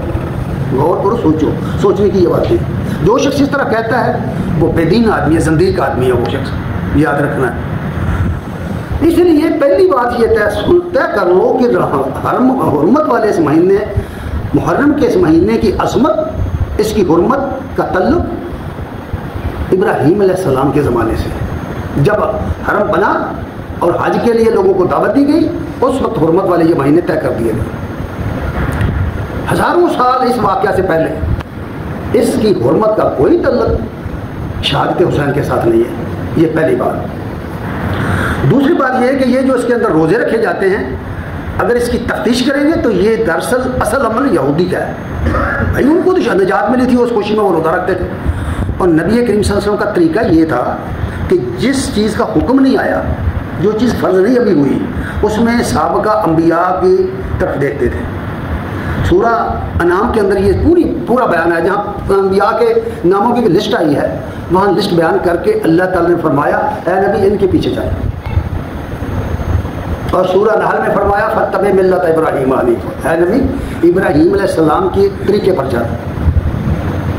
غور کرو، سوچو، سوچنے کی یہ بات ہے۔ جو شخص اس طرح کہتا ہے وہ بے دین آدمی ہے، زندیق آدمی ہے، وہ شخص یاد رکھنا ہے۔ اس لیے پہلی بات یہ طے کر لو کہ حرمت والے اس مہینے، محرم کے اس مہینے کی عظمت، اس کی حرمت کا تعلق ابراہیم علیہ السلام کے زمانے سے، جب حرم بنا اور حج کے لیے لوگوں کو دعوت دی گئی، اس وقت حرمت والے یہ مہینے طے کر دیے گئے۔ ہزاروں سال اس واقعہ سے پہلے اس کی حرمت کا کوئی تعلق شہادت حسین کے ساتھ نہیں ہے، یہ پہلی بات۔ دوسری بات یہ ہے کہ یہ جو اس کے اندر روزے رکھے جاتے ہیں، اگر اس کی تفتیش کریں گے تو یہ دراصل اصل عمل یہودی کا ہے۔ بھائی ان کو تو نجات ملی تھی، اس خوشی میں وہ روزہ رکھتے تھے، اور نبی کریم صلی اللہ علیہ وسلم کا طریقہ یہ تھا کہ جس چیز کا حکم نہیں آیا، جو چیز فرض نہیں ابھی ہوئی، اس میں سابقہ انبیاء کی طرف دیکھتے تھے۔ سورہ انعام کے اندر یہ پورا بیان ہے، جہاں انبیاء کے ناموں کی لسٹ آئی ہے، وہاں لسٹ بیان کر کے اللہ تعالیٰ نے فرمایا اے نبی ان کے پیچھے جائیں، اور سورہ نحل میں فرمایا فتبع ملت ابراہیم حنیفا، اے نبی ابراہیم علیہ السلام کے طریقے پر جائیں۔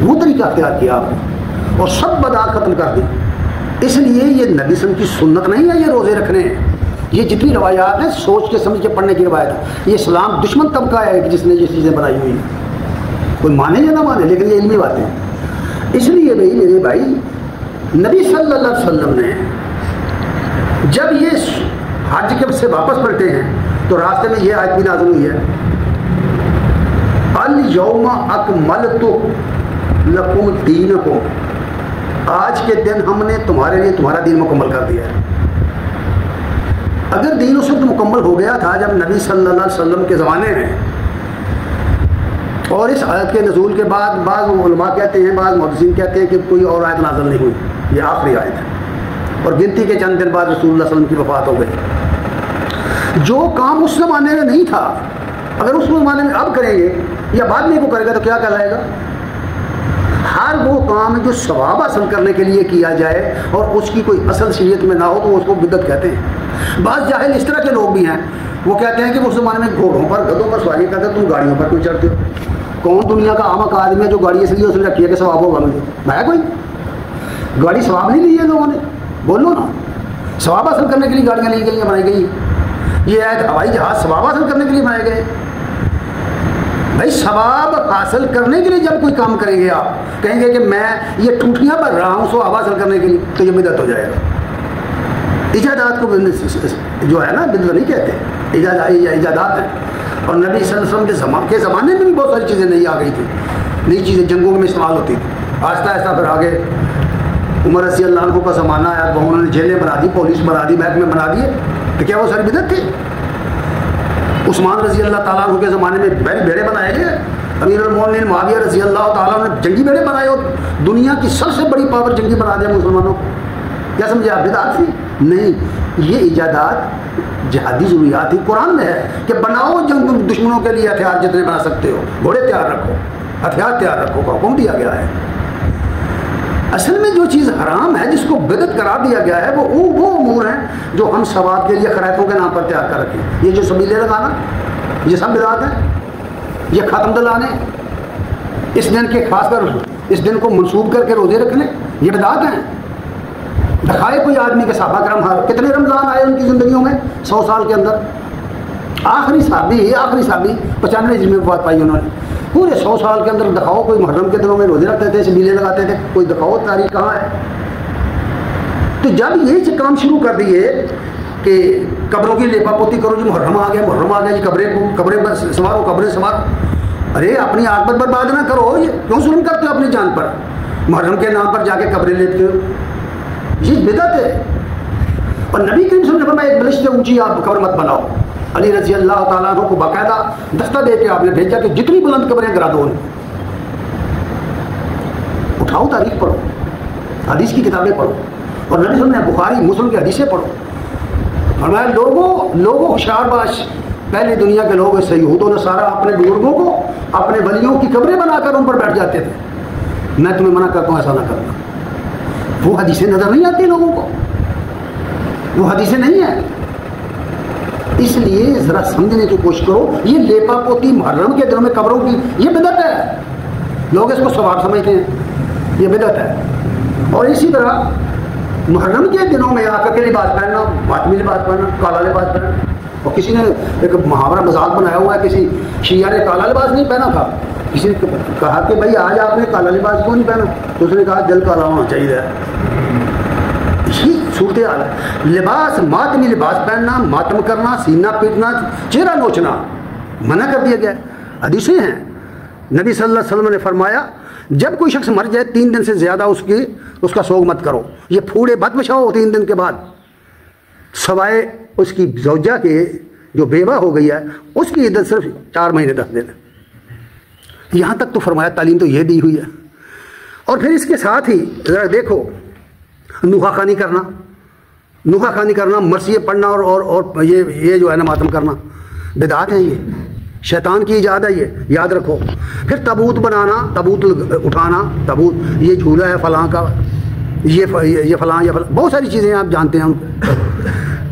وہ طریقہ اختیار کیا آپ نے اور سب بدعات ختم کر دی۔ اس لیے یہ نبی صلی اللہ علیہ وسلم کی سنت نہیں ہے یہ روزے رکھنے ہیں، یہ جتنی روایات ہیں سوچ کے سمجھ کے پڑھنے کی روایت ہے۔ یہ اسلام دشمن طبقہ ہے کہ جس نے یہ چیزیں بنائی ہوئی ہیں، کوئی مانے یا نہ مانے، لیکن یہ علمی باتیں ہیں۔ اس لیے بھائی میرے بھائی، نبی صلی اللہ علیہ وسلم نے جب یہ حج کے سے واپس پلٹے ہیں تو راستے میں یہ آیت بھی نازل ہوئی ہے، الیوم اکملت لکم دینکم، آج کے دن ہم نے تمہارے لیے تمہارا دین مکمل کر دیا ہے۔ اگر دین اس وقت مکمل ہو گیا تھا جب نبی صلی اللہ علیہ وسلم کے زمانے میں، اور اس آیت کے نزول کے بعد بعض علماء کہتے ہیں، بعض محدثین کہتے ہیں کہ کوئی اور آیت نازل نہیں ہوئی، یہ آخری آیت ہے، اور گنتی کے چند دن بعد رسول اللہ صلی اللہ علیہ وسلم کی وفات ہو گئی۔ جو کام اس زمانے میں نہیں تھا، اگر اس زمانے میں اب کریں گے یا بعد میں کو کرے گا تو کیا کہلائے گا؟ ہر وہ کام جو ثواب حاصل کرنے کے لیے کیا جائے اور اس کی کوئی اصل شریعت میں نہ ہو تو اس کو بدعت کہتے ہیں۔ بعض جاہل اس طرح کے لوگ بھی ہیں، وہ کہتے ہیں کہ اس زمانے میں گھوڑوں پر گدھوں پر سواری کرتے، تم گاڑیوں پر کیوں چڑھتے ہو؟ کون دنیا کا عام آدمی ہے جو گاڑی اس لیے اس نے رکھی ہے کہ ثواب ہوگا مجھے؟ میں کوئی گاڑی ثواب نہیں لی ہے لوگوں نے؟ بولو نا، ثواب حاصل کرنے کے لیے گاڑیاں لی گئی ہیں، بنائی گئی۔ یہ ہے ہوائی جہاز ثواب حاصل کرنے کے لیے بنائے گئے۔ بھائی ثواب حاصل کرنے کے لیے جب کوئی کام کریں گے، آپ کہیں گے کہ میں یہ ٹوٹیاں بھر رہا ہوں ثواب حاصل کرنے کے لیے، تو یہ بدعت ہو جائے گا۔ ایجادات کو جو ہے نا بدعت نہیں کہتے، ایجادات ہیں۔ اور نبی صلی اللہ علیہ وسلم کے زمانے میں بھی بہت ساری چیزیں نئی آ گئی تھیں، نئی چیزیں جنگوں میں استعمال ہوتی تھی۔ آہستہ آہستہ پھر آگے عمر رضی اللہ عنہ کا زمانہ آیا، انہوں نے جیلیں بنا دی، پولیس بنا دی، محکمے بنا دیے، تو کیا وہ ساری بدعت تھی؟ عثمان رضی اللہ تعالیٰ عنہ کے زمانے میں بیڑے بنائے گئے، امیر المومنین معاویہ رضی اللہ تعالیٰ عنہ نے جنگی بیڑے بنائے اور دنیا کی سب سے بڑی پاور جنگی بنا دیا مسلمانوں کو۔ کیا سمجھے آپ؟ بدعت تھی؟ نہیں، یہ ایجادات جہادی ضروریات تھی۔ قرآن میں ہے کہ بناؤ جنگ دشمنوں کے لیے ہتھیار جتنے بنا سکتے ہو، گھوڑے تیار رکھو، ہتھیار تیار رکھو کا حکم دیا گیا ہے۔ اصل میں جو چیز حرام ہے، جس کو بدعت قرار دیا گیا ہے، وہ امور ہیں جو ہم ثواب کے لیے خرائطوں کے نام پر تیار کر رکھیں۔ یہ جو سبیلے لگانا، یہ سب بدعت ہیں۔ یہ ختم دلانے، اس دن کے خاص کر اس دن کو منسوب کر کے روزے رکھنے، یہ بدعت ہیں۔ دکھائے کوئی آدمی کے صحابہ کرام کتنے رمضان آئے ان کی زندگیوں میں 100 سال کے اندر؟ آخری صحابی 95 میں وفات پائی انہوں نے۔ پورے 100 سال کے اندر دکھاؤ کوئی محرم کے دنوں میں روزے رکھتے تھے، سبیلے لگاتے تھے، کوئی دکھاؤ تاریخ کہاں ہے؟ تو جب یہ کام شروع کر دیے کہ قبروں کی لیپا پوتی کرو، جو محرم آ گیا جی، قبریں سنوارو، قبریں سنوارو۔ ارے اپنی عاقبت برباد نہ کرو، یہ کیوں ظلم کرتے ہو اپنی جان پر؟ محرم کے نام پر جا کے قبریں لیتے ہو، یہ بدعت ہے۔ اور نبی کریم صلی اللہ علیہ وسلم نے فرمایا ایک بلش سے اونچی آپ قبر مت بناؤ۔ علی رضی اللہ تعالیٰ عنہ کو باقاعدہ دستہ دے کے آپ نے بھیجا کہ جتنی بلند قبریں گرا دو، اٹھاؤ تاریخ پڑھو، حدیث کی کتابیں پڑھو، اور نبی صلی اللہ علیہ وسلم نے بخاری مسلم کی حدیثیں پڑھو۔ فرمایا لوگوں ہوشیار باش، پہلے دنیا کے لوگ یہود و نصارہ اپنے بزرگوں کو، اپنے ولیوں کی قبریں بنا کر ان پر بیٹھ جاتے تھے۔ میں تمہیں منع کرتا ہوں ایسا نہ کرنا۔ وہ حدیثیں نظر نہیں آتی لوگوں کو، وہ حدیثیں نہیں ہیں۔ اس لیے ذرا سمجھنے کی کوشش کرو، یہ لیپا پوتی محرم کے دنوں میں قبروں کی، یہ بدعت ہے۔ لوگ اس کو ثواب سمجھتے ہیں، یہ بدعت ہے۔ اور اسی طرح محرم کے دنوں میں آقا کے لباس پہننا، ماتمی لباس پہننا، کالا لباس پہننا۔ اور کسی نے ایک محاورہ مذاق بنایا ہوا ہے، کسی شیعہ نے کالا لباس نہیں پہنا تھا، کسی نے کہا کہ بھائی آج آپ نے کالا لباس کیوں نہیں پہنا؟ تو اس نے کہا دل کالا ہونا چاہیے۔ یہ صورتحال ہے۔ لباس، ماتمی لباس پہننا، ماتم کرنا، سینہ پیٹنا، چہرہ نوچنا منع کر دیا گیا ہے۔ حدیثیں ہیں، نبی صلی اللہ علیہ وسلم نے فرمایا جب کوئی شخص مر جائے 3 دن سے زیادہ اس کا سوگ مت کرو، یہ پھوڑے مت بچھاؤ 3 دن کے بعد، سوائے اس کی زوجہ کے جو بیوہ ہو گئی ہے اس کی عدت صرف 4 مہینے 10 دن۔ یہاں تک تو فرمایا، تعلیم تو یہ دی ہوئی ہے۔ اور پھر اس کے ساتھ ہی ذرا دیکھو، نوحہ خوانی کرنا، مرثیے پڑھنا اور یہ جو ہے نا ماتم کرنا، بدعات ہیں، یہ شیطان کی ایجاد ہے، یہ یاد رکھو۔ پھر تابوت بنانا، تابوت اٹھانا، تابوت یہ جھولا ہے فلاں کا، یہ فلاں، بہت ساری چیزیں آپ جانتے ہیں۔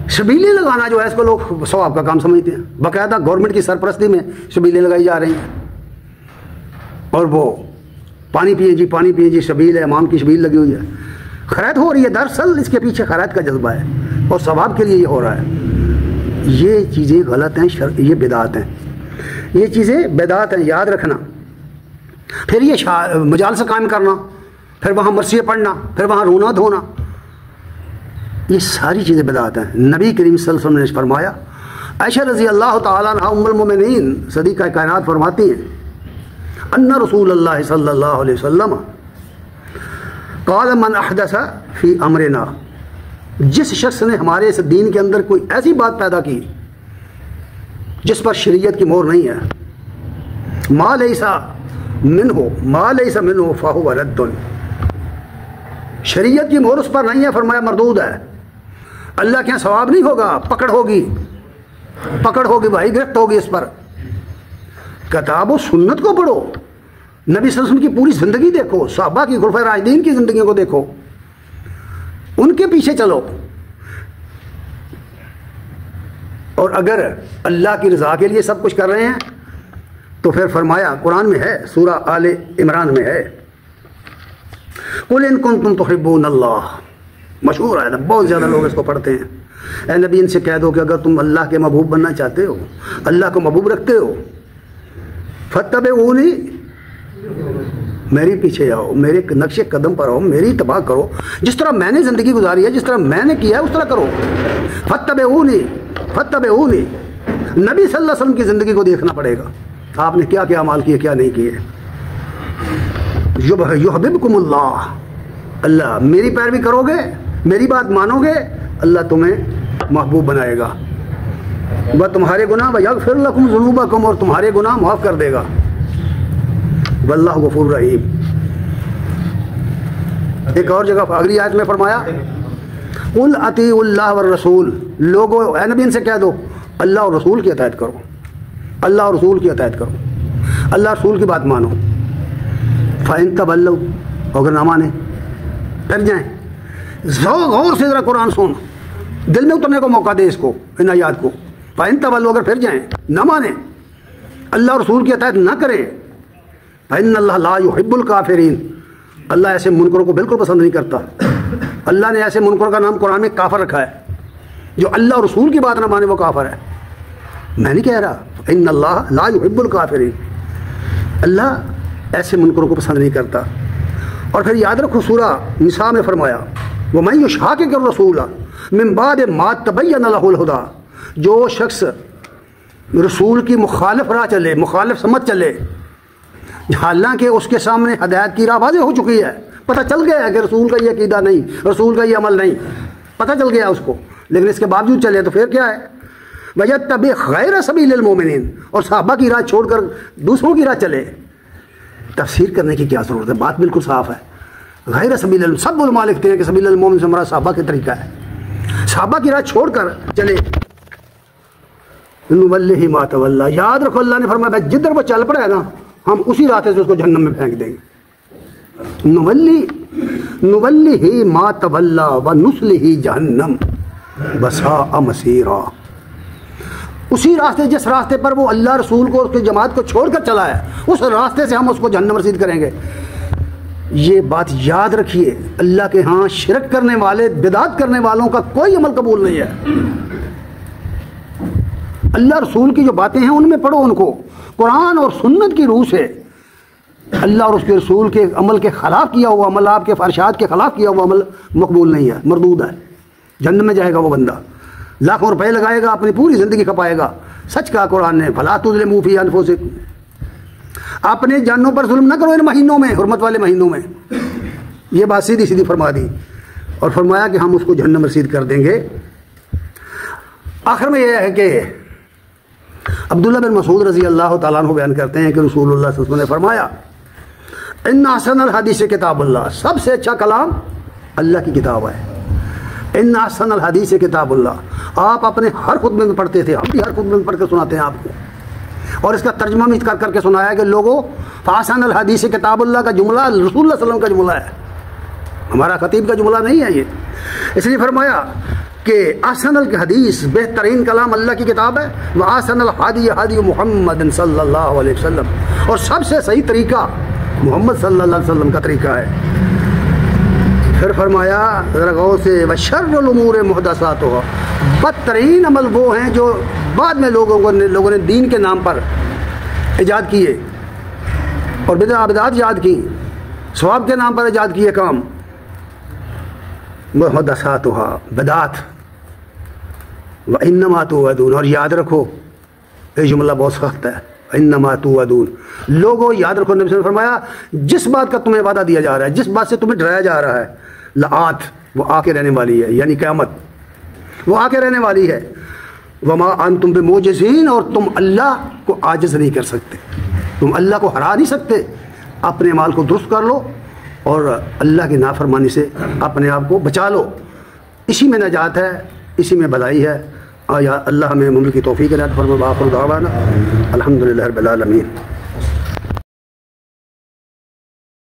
شبیلے لگانا جو ہے اس کو لوگ ثواب کا کام سمجھتے ہیں، باقاعدہ گورنمنٹ کی سرپرستی میں شبیلیں لگائی جا رہی ہیں۔ اور وہ پانی پئیں جی شبیل ہے، امام کی شبیل لگی ہوئی ہے، خیرات ہو رہی ہے۔ دراصل اس کے پیچھے خیرات کا جذبہ ہے اور ثواب کے لیے یہ ہو رہا ہے۔ یہ چیزیں غلط ہیں، یہ بدعات ہیں، یہ چیزیں بدعات ہیں، یاد رکھنا۔ پھر یہ مجالس قائم کرنا، پھر وہاں مرثیے پڑھنا، پھر وہاں رونا دھونا، یہ ساری چیزیں بدعات ہیں۔ نبی کریم صلی اللہ علیہ وسلم نے فرمایا، عائشہ رضی اللہ تعالیٰ عنہا ام المومنین صدیقہ کائنات فرماتی ہیں، ان رسول اللہ صلی اللہ علیہ وسلم قال من احدث فی امرنا، جس شخص نے ہمارے اس دین کے اندر کوئی ایسی بات پیدا کی جس پر شریعت کی مہر نہیں ہے، ما لیس منہ فہو رد، شریعت کی مہر اس پر نہیں ہے، فرمایا مردود ہے، اللہ کے یہاں ثواب نہیں ہوگا، پکڑ ہوگی بھائی، گرفت ہوگی اس پر۔ کتاب و سنت کو پڑھو، نبی صلی اللہ علیہ وسلم کی پوری زندگی دیکھو، صحابہ کی خلفائے راشدین کی زندگیوں کو دیکھو، ان کے پیچھے چلو۔ اور اگر اللہ کی رضا کے لیے سب کچھ کر رہے ہیں تو پھر فرمایا، قرآن میں ہے، سورہ آل عمران میں ہے، قل ان کنتم تحبون اللہ، مشہور ہے، بہت زیادہ لوگ اس کو پڑھتے ہیں۔ اے نبی ان سے کہہ دو کہ اگر تم اللہ کے محبوب بننا چاہتے ہو، اللہ کو محبوب رکھتے ہو، فاتبعونی، میری پیچھے آؤ، میرے نقش قدم پر آؤ، میری اتباع کرو، جس طرح میں نے زندگی گزاری ہے، جس طرح میں نے کیا ہے اس طرح کرو۔ فاتبعونی نبی صلی اللہ علیہ وسلم کی زندگی کو دیکھنا پڑے گا، آپ نے کیا کیا اعمال کیے، کیا نہیں کیے۔ یحببکم اللہ، اللہ میری پیروی کرو گے، میری بات مانو گے، اللہ تمہیں محبوب بنائے گا، وہ تمہارے گناہ ویغفر لکم ذنوبکم، اور تمہارے گناہ معاف کر دے گا، واللہ غفور رحیم۔ ایک اور جگہ اگلی آیت میں فرمایا، قل اطیعوا اللہ والرسول، لوگو اے نبی ان سے کہہ دو اللہ اور رسول کی اطاعت کرو، اللہ اور رسول کی اطاعت کرو، اللہ رسول کی بات مانو۔ فَإِن تَوَلَّوْا، اگر نہ مانے، پھر جائیں. غور سے ذرا قرآن سن, دل میں اترنے کو موقع دے اس کو, ان آیات کو. فَإِن تَوَلَّوْا, اگر پھر جائیں, نہ مانیں, اللہ رسول کی اطاعت نہ کریں, فَإِنَّ اللَّهَ لَا يُحِبُّ الْكَافِرِينَ, اللہ ایسے منکروں کو بالکل پسند نہیں کرتا. اللہ نے ایسے منکر کا نام قرآن میں کافر رکھا ہے. جو اللہ اور رسول کی بات نہ مانے وہ کافر ہے. میں نہیں کہہ رہا, فَإِنَّ اللَّهَ لَا يُحِبُّ الْكَافِرِينَ, اللہ ایسے منکروں کو پسند نہیں کرتا. اور پھر یاد رکھو سورہ نساء میں فرمایا وَمَن يُشَاقِقِ الرَّسُولَ مِن بَعْدِ مَا تَبَيَّنَ لَهُ الْهُدَىٰ, جو شخص رسول کی مخالف راہ چلے, مخالف سمت چلے, حالانکہ اس کے سامنے ہدایت کی راہ واضح ہو چکی ہے, پتہ چل گیا ہے کہ رسول کا یہ عقیدہ نہیں, رسول کا یہ عمل نہیں, پتہ چل گیا اس کو, لیکن اس کے باوجود چلے تو پھر کیا ہے, وَيَتَّبِعْ غَيْرَ سَبِيلِ الْمُؤْمِنِينَ, اور صحابہ کی راہ چھوڑ کر دوسروں کی راہ چلے. تفسیر کرنے کی کیا ضرورت ہے, بات بالکل صاف ہے. غیر سبیل المؤمن, سب علماء لکھتے ہیں کہ سبیل المؤمن سے ہمارا صحابہ کا طریقہ ہے. صحابہ کی راہ چھوڑ کر چلے, نُوَلِّهِ مَا تَوَلَّىٰ, یاد رکھو اللہ نے فرمایا جدھر وہ چل پڑا ہے نا, ہم اسی راستے سے اس کو جہنم میں پھینک دیں گے. نُوَلِّهِ مَا تَوَلَّىٰ وَنُصْلِهِ جَهَنَّمَ وَسَاءَ مَصِيرًا, اسی راستے جس راستے پر وہ اللہ رسول کو اس کی جماعت کو چھوڑ کر چلا ہے, اس راستے سے ہم اس کو جہنم رسید کریں گے. یہ بات یاد رکھیے, اللہ کے ہاں شرک کرنے والے, بدعت کرنے والوں کا کوئی عمل قبول نہیں ہے. اللہ رسول کی جو باتیں ہیں ان میں پڑھو ان کو, قرآن اور سنت کی روح سے. اللہ اور اس کے رسول کے عمل کے خلاف کیا ہوا عمل, آپ کے ارشاد کے خلاف کیا ہوا عمل مقبول نہیں ہے, مردود ہے, جہنم میں جائے گا وہ بندہ. لاکھوں روپے لگائے گا, اپنی پوری زندگی کھپائے گا. سچ کہا قرآن نے, فَلَا تُظْلِمُوا فِي أَنفُسِكُمْ, اپنے جانوں پر ظلم نہ کرو ان مہینوں میں, حرمت والے مہینوں میں. یہ بات سیدھی سیدھی فرما دی, اور فرمایا کہ ہم اس کو جہنم رسید کر دیں گے. آخر میں یہ ہے کہ عبداللہ بن مسعود رضی اللہ تعالیٰ عنہ بیان کرتے ہیں کہ رسول اللہ صلی اللہ علیہ وسلم نے فرمایا ان احسن الحدیث کتاب اللہ, سب سے اچھا کلام اللہ کی کتاب ہے. ان احسن الحدیث کتاب اللہ, آپ اپنے ہر خطبے میں پڑھتے تھے, ہم بھی ہر خطبے میں پڑھ کر سناتے ہیں آپ کو, اور اس کا ترجمہ بھی کر کے سنایا کہ لوگوں فاحسن الحدیث کتاب اللہ کا جملہ رسول اللہ صلی اللہ علیہ وسلم کا جملہ ہے, ہمارا خطیب کا جملہ نہیں ہے یہ. اس لیے فرمایا کہ احسن الحدیث, بہترین کلام اللہ کی کتاب ہے, واحسن الحدی ہدی محمد صلی اللہ علیہ وسلم, اور سب سے صحیح طریقہ محمد صلی اللہ علیہ وسلم کا طریقہ ہے. پھر فرمایا ذرا غور سے وشر الامور محدثاتها, بدترین عمل وہ ہیں جو بعد میں لوگوں نے دین کے نام پر ایجاد کیے اور بدعات ایجاد کی, ثواب کے نام پر ایجاد کیے کام. محدثاتها, بدعات. وانما توعدون, اور یاد رکھو یہ جملہ بہت سخت ہے, انما توعدون, لوگوں یاد رکھو نبی صلی اللہ علیہ وسلم نے فرمایا جس بات کا تمہیں وعدہ دیا جا رہا ہے, جس بات سے تمہیں ڈرایا جا رہا ہے, لآت, وہ آ کے رہنے والی ہے, یعنی قیامت وہ آ کے رہنے والی ہے. وما انتم بموجزین, اور تم اللہ کو عاجز نہیں کر سکتے, تم اللہ کو ہرا نہیں سکتے. اپنے مال کو درست کر لو اور اللہ کی نافرمانی سے اپنے آپ کو بچا لو, اسی میں نجات ہے, اسی میں بھلائی ہے. یا اللہ ہمیں عمل کی توفیق عطا فرمائے. وآخر دعوانا الحمدللہ رب العالمین.